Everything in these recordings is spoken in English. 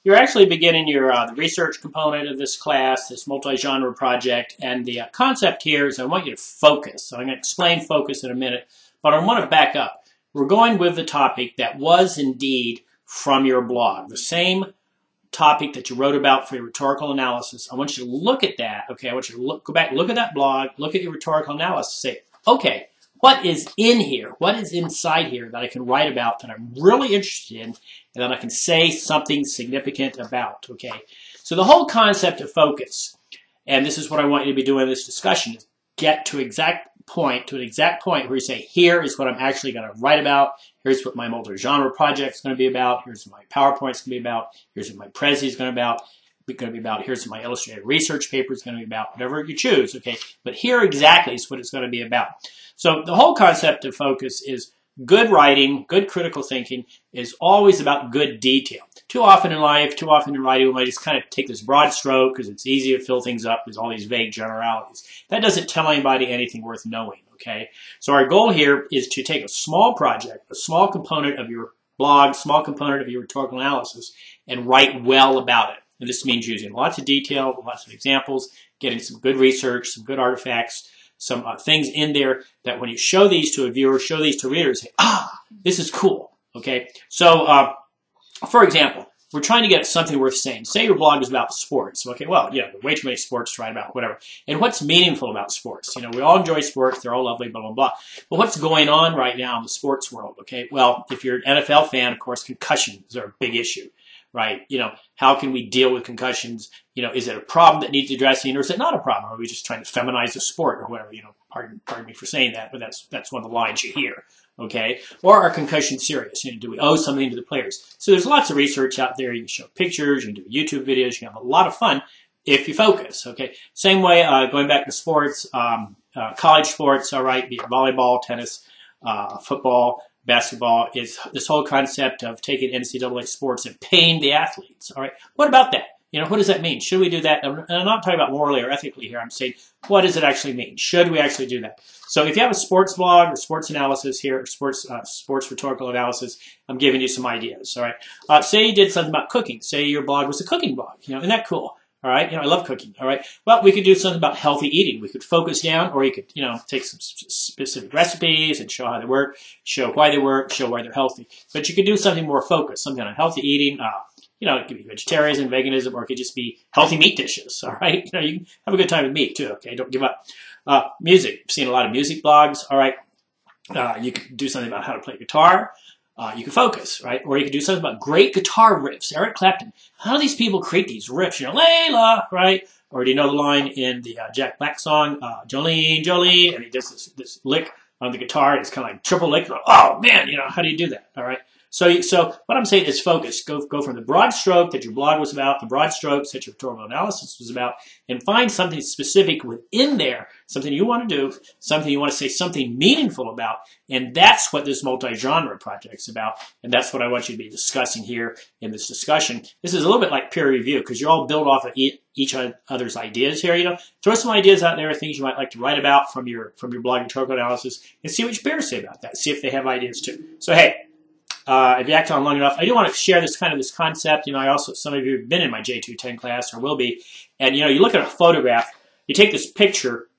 You're actually beginning your the research component of this class, this multi-genre project, and the concept here is I want you to focus. So I'm going to explain focus in a minute, but I want to back up. We're going with the topic that was indeed from your blog, the same topic that you wrote about for your rhetorical analysis. I want you to look at that. Okay, I want you to go back, look at that blog, look at your rhetorical analysis, say, okay, what is in here? What is inside here that I can write about that I'm really interested in and that I can say something significant about? Okay, so the whole concept of focus, and this is what I want you to be doing in this discussion, is get to an exact point where you say, here is what I'm actually going to write about. Here's what my multi-genre project is going to be about. Here's what my PowerPoint is going to be about. Here's what my Prezi is going to be about. Here's what my illustrated research paper is going to be about. Whatever you choose, okay? But here exactly is what it's going to be about. So the whole concept of focus is good writing, good critical thinking is always about good detail. Too often in life, too often in writing, we might just kind of take this broad stroke because it's easy to fill things up with all these vague generalities. That doesn't tell anybody anything worth knowing, okay? So our goal here is to take a small project, a small component of your blog, small component of your rhetorical analysis, and write well about it. And this means using lots of detail, lots of examples, getting some good research, some good artifacts, some things in there that when you show these to a viewer, show these to readers, say, ah, this is cool, okay? So, for example, we're trying to get something worth saying. Say your blog is about sports. Okay, well, yeah, way too many sports to write about, whatever. And what's meaningful about sports? You know, we all enjoy sports. They're all lovely, blah, blah, blah. But what's going on right now in the sports world? Okay, well, if you're an NFL fan, of course, concussions are a big issue, right? You know, how can we deal with concussions? You know, is it a problem that needs addressing, or is it not a problem? Are we just trying to feminize the sport or whatever? You know, pardon me for saying that, but that's one of the lines you hear. Okay, or are concussions serious? You know, do we owe something to the players? So there's lots of research out there. You can show pictures, you can do YouTube videos, you can have a lot of fun if you focus. Okay, same way going back to sports, college sports. All right, be it volleyball, tennis, football, basketball. Is this whole concept of taking NCAA sports and paying the athletes. All right, what about that? You know, what does that mean? Should we do that? And I'm not talking about morally or ethically here. I'm saying, what does it actually mean? Should we actually do that? So if you have a sports blog or sports analysis here, or sports rhetorical analysis, I'm giving you some ideas, all right? Say you did something about cooking. Say your blog was a cooking blog. You know, isn't that cool? All right, you know, I love cooking, all right? Well, we could do something about healthy eating. We could focus down, or you could, you know, take some specific recipes and show how they work, show why they work, show why they're healthy. But you could do something more focused, something on healthy eating. You know, it could be vegetarianism, veganism, or it could just be healthy meat dishes, all right? You know, you can have a good time with meat, too, okay? Don't give up. Music. I've seen a lot of music blogs, all right? You could do something about how to play guitar. You can focus, right? Or you could do something about great guitar riffs. Eric Clapton. How do these people create these riffs? You know, Layla, right? Or do you know the line in the Jack Black song, Jolene, Jolene, and he does this lick on the guitar, and it's kind of like triple lick. Oh, man, you know, how do you do that, all right? So what I'm saying is focus. Go from the broad stroke that your blog was about, the broad strokes that your rhetorical analysis was about, and find something specific within there, something you want to do, something you want to say something meaningful about, and that's what this multi-genre project is about, and that's what I want you to be discussing here in this discussion. This is a little bit like peer review, because you all build off of each other's ideas here. You know, throw some ideas out there, things you might like to write about from your blog rhetorical analysis, and see what your peers say about that. See if they have ideas too. So hey. If you act on long enough, I do want to share this concept. You know, some of you have been in my J210 class or will be, and you know, you look at a photograph, you take this picture,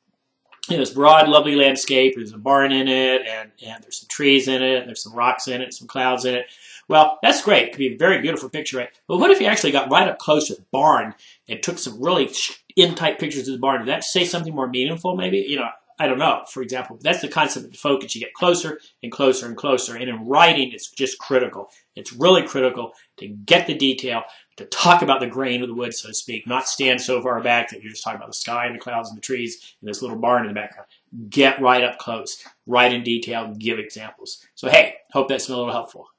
you know, this broad, lovely landscape. There's a barn in it, and there's some trees in it, and there's some rocks in it, some clouds in it. Well, that's great. It could be a very beautiful picture, right? But what if you actually got right up close to the barn and took some really in-tight pictures of the barn? Did that say something more meaningful, maybe? You know, I don't know, for example. That's the concept of focus. You get closer and closer and closer. And in writing, it's just critical. It's really critical to get the detail, to talk about the grain of the wood, so to speak, not stand so far back that you're just talking about the sky and the clouds and the trees and this little barn in the background. Get right up close, write in detail, give examples. So, hey, hope that's been a little helpful.